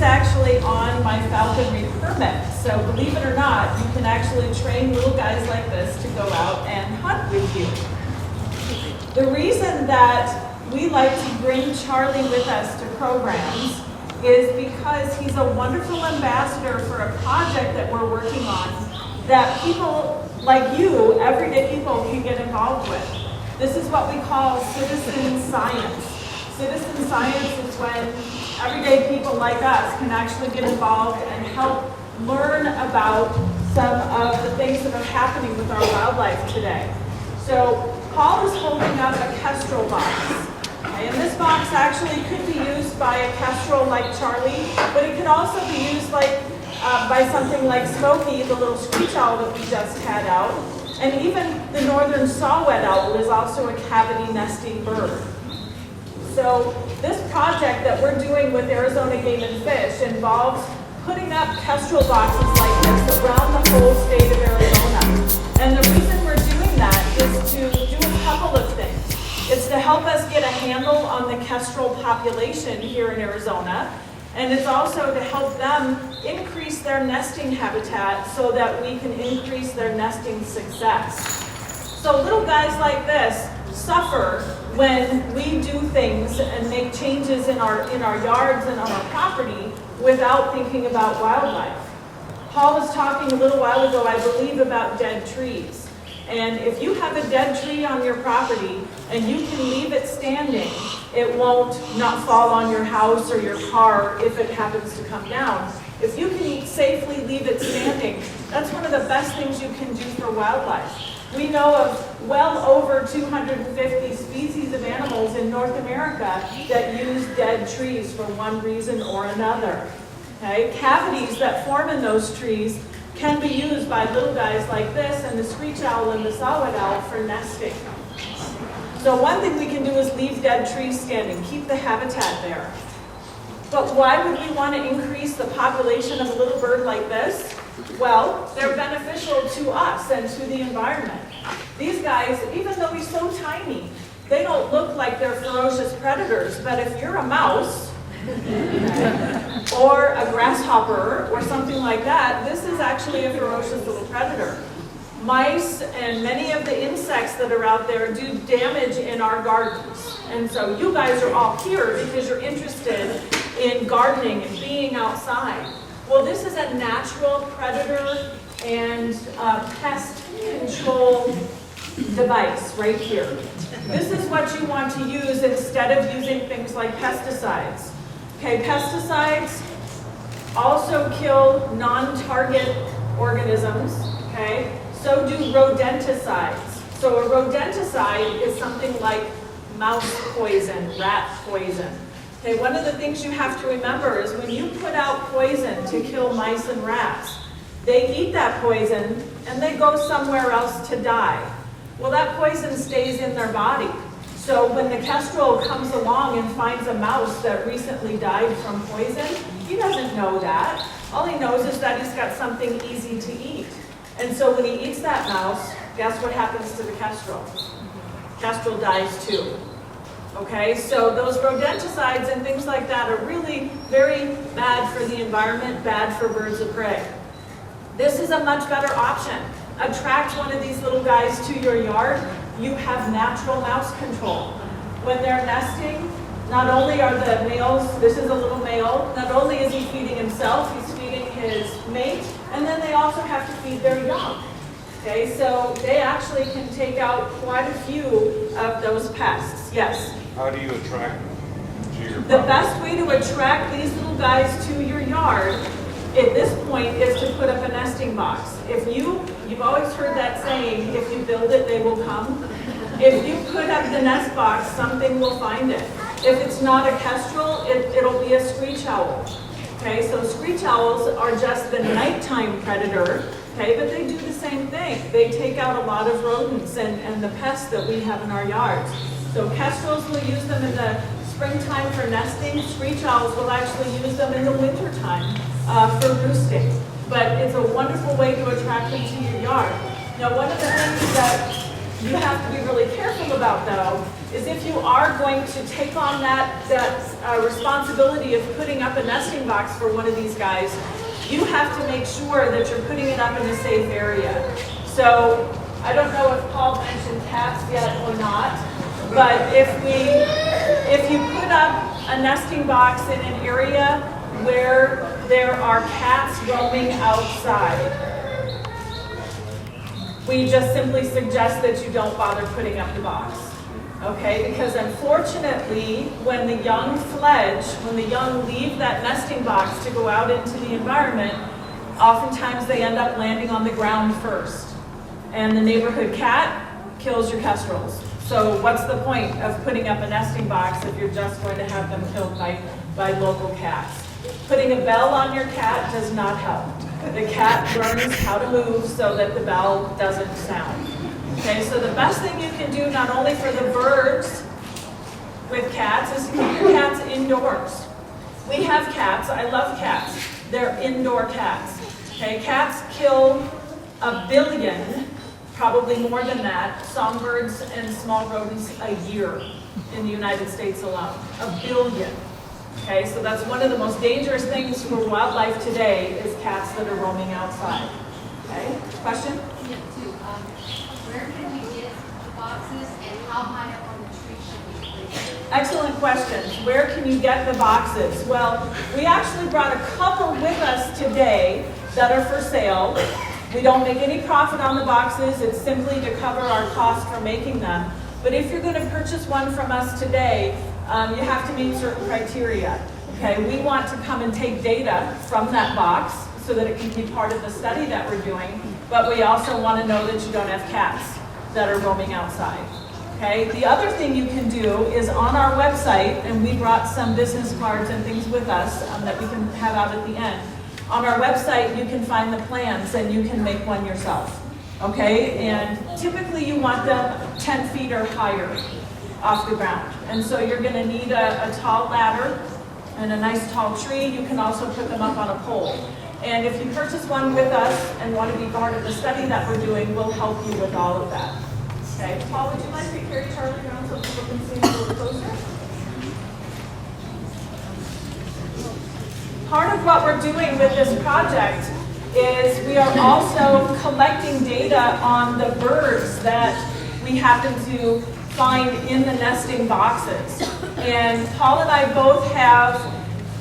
actually on my falconry permit. So believe it or not, you can actually train little guys like this to go out and hunt with you. The reason that we like to bring Charlie with us to programs is because he's a wonderful ambassador for a project that we're working on that people like you, everyday people, can get involved with. This is what we call citizen science. Citizen science is when everyday people like us can actually get involved and help learn about some of the things that are happening with our wildlife today. So Paul is holding up a Kestrel box. Okay, and this box actually could be used by a Kestrel like Charlie, but it could also be used like by something like Smokey, the little screech owl that we just had out. And even the northern saw-whet owl is also a cavity nesting bird. So this project that we're doing with Arizona Game and Fish involves putting up Kestrel boxes like this around the whole state of Arizona. And the reason we're doing that is to do a couple of things. It's to help us get a handle on the Kestrel population here in Arizona. And it's also to help them increase their nesting habitat so that we can increase their nesting success. So little guys like this suffer when we do things and make changes in our yards and on our property without thinking about wildlife. Paul was talking a little while ago, I believe, about dead trees. And if you have a dead tree on your property and you can leave it standing, it won't not fall on your house or your car if it happens to come down. If you can safely leave it standing, that's one of the best things you can do for wildlife. We know of well over 250 species of animals in North America that use dead trees for one reason or another. Okay? Cavities that form in those trees can be used by little guys like this and the screech owl and the saw-whet owl for nesting. So one thing we can do is leave dead trees standing, keep the habitat there. But why would we want to increase the population of a little bird like this? Well, they're beneficial to us and to the environment. These guys, even though he's so tiny, they don't look like they're ferocious predators, but if you're a mouse, or a grasshopper, or something like that, this is actually a ferocious little predator. Mice and many of the insects that are out there do damage in our gardens. And so you guys are all here because you're interested in gardening and being outside. Well, this is a natural predator and pest control device right here. This is what you want to use instead of using things like pesticides. Okay, pesticides also kill non-target organisms, okay? So do rodenticides. So a rodenticide is something like mouse poison, rat poison. Okay, one of the things you have to remember is when you put out poison to kill mice and rats, they eat that poison and they go somewhere else to die. Well, that poison stays in their body. So when the kestrel comes along and finds a mouse that recently died from poison, he doesn't know that. All he knows is that he's got something easy to eat. And so when he eats that mouse, guess what happens to the kestrel? Kestrel dies too. Okay, so those rodenticides and things like that are really very bad for the environment, bad for birds of prey. This is a much better option. Attract one of these little guys to your yard. You have natural mouse control. When they're nesting, not only are the males, this is a little male, not only is he feeding himself, he's feeding his mate, and then they also have to feed their young. Okay, so they actually can take out quite a few of those pests. Yes? How do you attract them to your property? The best way to attract these little guys to your yard at this point is to put up a nesting box. You've always heard that saying, if you build it, they will come. If you put up the nest box, something will find it. If it's not a kestrel, it'll be a screech owl. Okay, so screech owls are just the nighttime predator, okay, but they do the same thing. They take out a lot of rodents and the pests that we have in our yards. So kestrels will use them in the springtime for nesting. Screech owls will actually use them in the wintertime for roosting. But it's a wonderful way to attract them to your yard. Now, one of the things that you have to be really careful about, though, is if you are going to take on that responsibility of putting up a nesting box for one of these guys, you have to make sure that you're putting it up in a safe area. So I don't know if Paul mentioned cats yet or not, but if you put up a nesting box in an area where there are cats roaming outside, we just simply suggest that you don't bother putting up the box. Okay, because unfortunately, when the young fledge, when the young leave that nesting box to go out into the environment, oftentimes they end up landing on the ground first. And the neighborhood cat kills your kestrels. So what's the point of putting up a nesting box if you're just going to have them killed by local cats? Putting a bell on your cat does not help. The cat learns how to move so that the bell doesn't sound. Okay, so the best thing you can do, not only for the birds with cats, is to keep your cats indoors. We have cats. I love cats. They're indoor cats. Okay, cats kill 1 billion, probably more than that, songbirds and small rodents a year in the United States alone. 1 billion. Okay, so that's one of the most dangerous things for wildlife today is cats that are roaming outside. Okay, question? Yeah, too. Where can we get the boxes and how high up on the tree should we place them? Excellent questions. Where can you get the boxes? Well, we actually brought a couple with us today that are for sale. We don't make any profit on the boxes. It's simply to cover our cost for making them. But if you're going to purchase one from us today, you have to meet certain criteria. Okay, we want to come and take data from that box so that it can be part of the study that we're doing, but we also want to know that you don't have cats that are roaming outside. Okay, the other thing you can do is on our website, and we brought some business cards and things with us that we can have out at the end. On our website, you can find the plans and you can make one yourself. Okay, and typically you want them 10 feet or higher off the ground. And so you're going to need a tall ladder and a nice tall tree. You can also put them up on a pole. And if you purchase one with us and want to be part of the study that we're doing, we'll help you with all of that. Okay, Paul, would you like to carry Charlie around so people can see a little closer? Part of what we're doing with this project is we are also collecting data on the birds that we happen to find in the nesting boxes. And Paul and I both have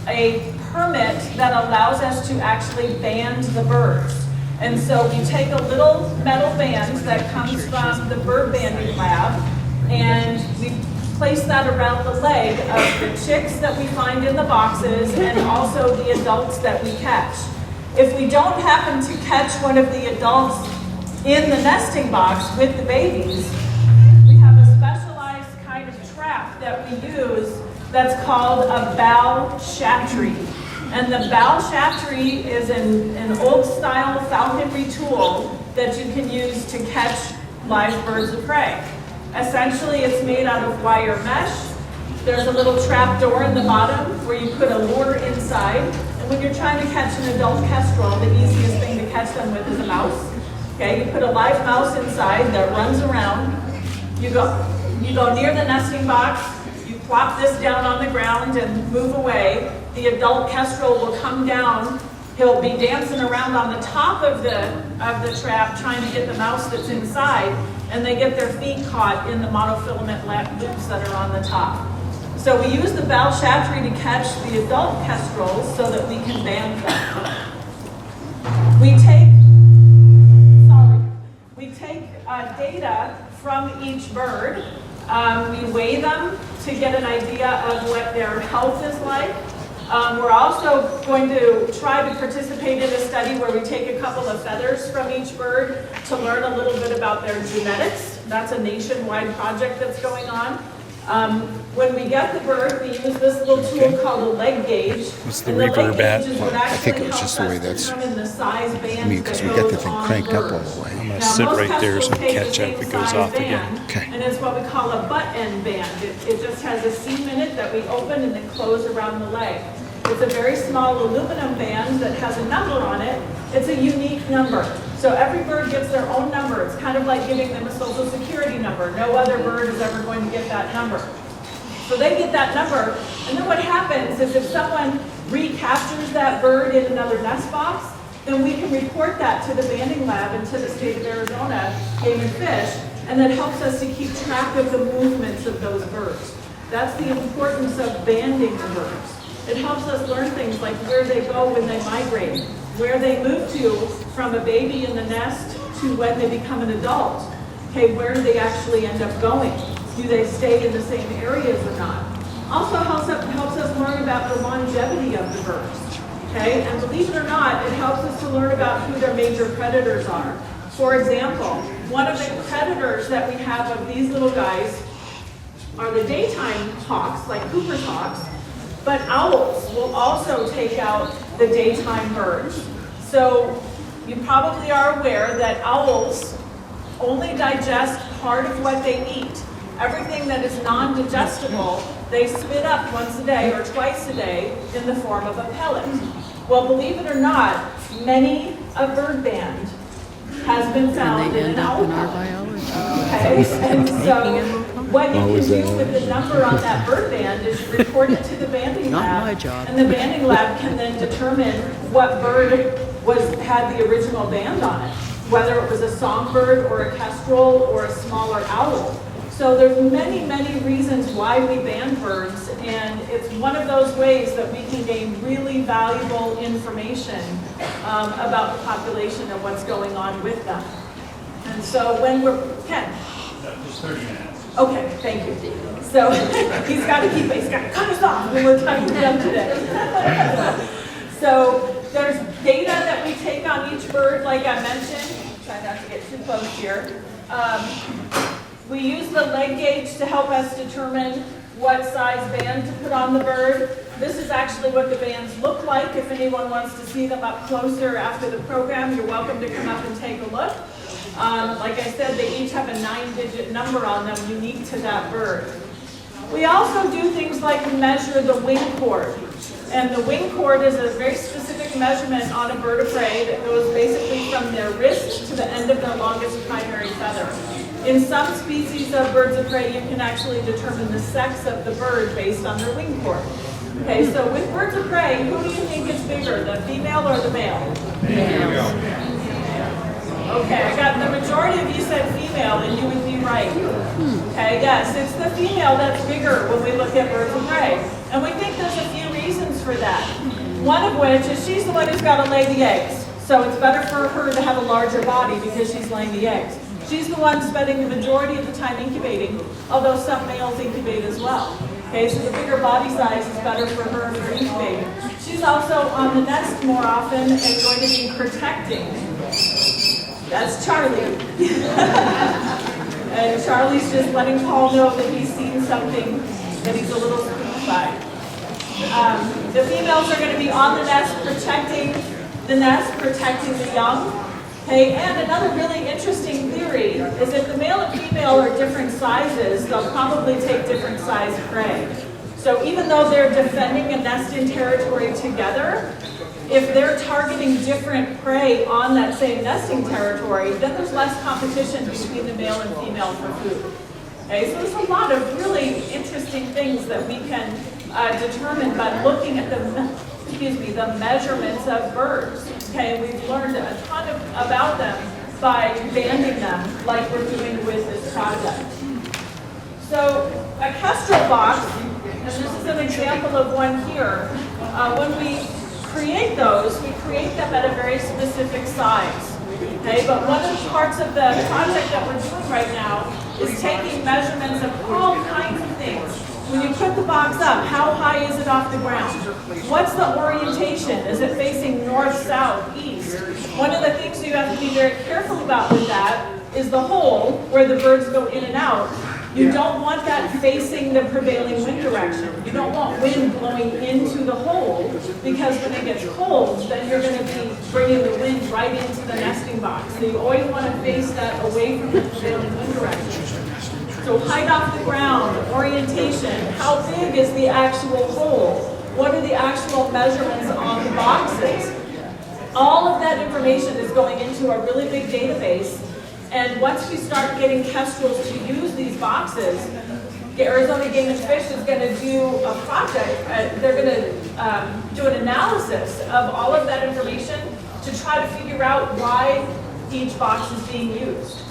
a permit that allows us to actually band the birds. And so we take a little metal band that comes from the bird banding lab, and we place that around the leg of the chicks that we find in the boxes and also the adults that we catch. If we don't happen to catch one of the adults in the nesting box with the babies, we have a specialized kind of trap that we use that's called a bow chattery. And the bow chattery is an old-style falconry tool that you can use to catch live birds of prey. Essentially, it's made out of wire mesh. There's a little trap door in the bottom where you put a lure inside. And when you're trying to catch an adult kestrel, the easiest thing to catch them with is a mouse. Okay, you put a live mouse inside that runs around. You go near the nesting box. You plop this down on the ground and move away. The adult kestrel will come down. He'll be dancing around on the top of the trap trying to get the mouse that's inside, and they get their feet caught in the monofilament loops that are on the top. So we use the bow chattery to catch the adult kestrels so that we can band them. We take data from each bird. We weigh them to get an idea of what their health is like. We're also going to try to participate in a study where we take a couple of feathers from each bird to learn a little bit about their genetics. That's a nationwide project that's going on. When we get the bird, we use this little tool called a leg gauge. What's the reverb at? Well, I think it was just the way that's, because we got the thing cranked up all the way. I'm going to sit right there so we catch it if it goes off again. Okay. And it's what we call a butt end band. It just has a seam in it that we open and then close around the leg. It's a very small aluminum band that has a number on it. It's a unique number. So So every bird gets their own number. It's kind of like giving them a social security number. No other bird is ever going to get that number. So they get that number, and then what happens is if someone recaptures that bird in another nest box, then we can report that to the banding lab and to the state of Arizona Game and Fish, and that helps us to keep track of the movements of those birds. That's the importance of banding the birds. It helps us learn things like where they go when they migrate, where they move to from a baby in the nest to when they become an adult. Okay, where do they actually end up going? Do they stay in the same areas or not? Also helps us learn about the longevity of the birds. Okay, and believe it or not, it helps us to learn about who their major predators are. For example, one of the predators that we have of these little guys are the daytime hawks, like Cooper's hawks, but owls will also take out the daytime birds. So you probably are aware that owls only digest part of what they eat. Everything that is non-digestible, they spit up once a day or twice a day in the form of a pellet. Well, believe it or not, many a bird band has been found in an owl pellet. Okay, and so what you can do with the number on that bird band is report it to the banding lab, and the banding lab can then determine what bird had the original band on it, whether it was a songbird or a kestrel or a smaller owl. So there's many, many reasons why we band birds, and it's one of those ways that we can gain really valuable information about the population and what's going on with them. And so when we're, Ken? Just 30 minutes. Okay, thank you. So he's got to cut us off when we're talking to them today. So there's data that we take on each bird, like I mentioned. Try not to get too close here. We use the leg gauge to help us determine what size band to put on the bird. This is actually what the bands look like. If anyone wants to see them up closer after the program, you're welcome to come up and take a look. Like I said, they each have a 9-digit number on them unique to that bird. We also do things like measure the wing chord. And the wing chord is a very specific measurement on a bird of prey that goes basically from their wrist to the end of their longest primary feather. In some species of birds of prey, you can actually determine the sex of the bird based on their wing chord. Okay, so with birds of prey, who do you think is bigger, the female or the male? Female. Okay, I got the majority of you said female, and you would be right. Okay, yes, it's the female that's bigger when we look at birds of prey. And we think there's a few reasons for that. One of which is she's the one who's got to lay the eggs. So it's better for her to have a larger body because she's laying the eggs. She's the one spending the majority of the time incubating, although some males incubate as well. Okay, so the bigger body size is better for her for incubating. She's also on the nest more often and going to be protecting. That's Charlie. And Charlie's just letting Paul know that he's seen something that he's a little spooked by. The females are going to be on the nest, protecting the young. Okay, and another really interesting theory is if the male and female are different sizes, they'll probably take different size prey. So even though they're defending a nesting territory together, if they're targeting different prey on that same nesting territory, then there's less competition between the male and female for food. Okay, so there's a lot of really interesting things that we can determine by looking at the measurements of birds. Okay, we've learned a ton about them by banding them like we're doing with this project. So a kestrel box, and this is an example of one here, when we create those, we create them at a very specific size. Okay, but one of the parts of the project that we're doing right now is taking measurements of all kinds of things. When you put the box up, how high is it off the ground? What's the orientation? Is it facing north, south, east? One of the things you have to be very careful about with that is the hole where the birds go in and out. You don't want that facing the prevailing wind direction. You don't want wind blowing into the hole because when it gets cold, then you're going to be bringing the wind right into the nesting box. So you always want to face that away from the prevailing wind direction. So height off the ground, orientation, how big is the actual hole? What are the actual measurements on the boxes? All of that information is going into a really big database, and once we start getting kestrels to use these boxes, the Arizona Game and Fish is going to do a project. They're going to do an analysis of all of that information to try to figure out why each box is being used.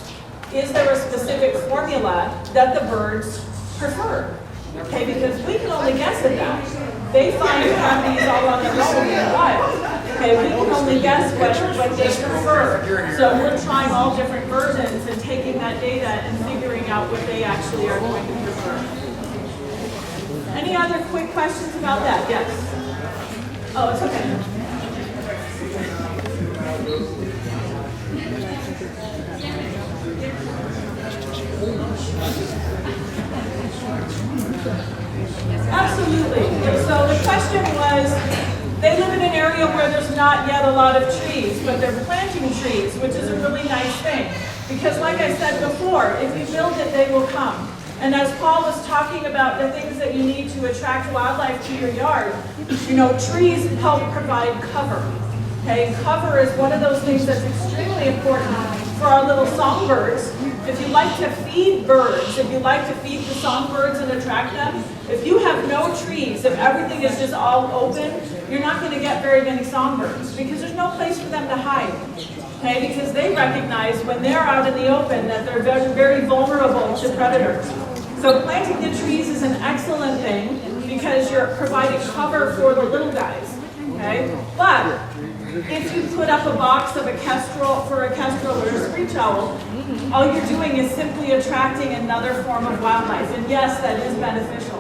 Is there a specific formula that the birds prefer? Okay, because we can only guess at that. They find cavities all on their own in the wild. Okay, we can only guess what they prefer. So we're trying all different versions and taking that data and figuring out what they actually are going to prefer. Any other quick questions about that? Yes? Oh, it's okay. Absolutely. So the question was, they live in an area where there's not yet a lot of trees, but they're planting trees, which is a really nice thing. Because like I said before, if you build it, they will come. And as Paul was talking about the things that you need to attract wildlife to your yard, you know, trees help provide cover. Okay, cover is one of those things that's extremely important for our little songbirds. If you like to feed birds, if you like to feed the songbirds and attract them, if you have no trees, if everything is just all open, you're not going to get very many songbirds because there's no place for them to hide. Okay, because they recognize when they're out in the open that they're very, very vulnerable to predators. So planting the trees is an excellent thing because you're providing cover for the little guys. Okay, but if you put up a box of a kestrel for a kestrel or a screech owl, all you're doing is simply attracting another form of wildlife. And yes, that is beneficial.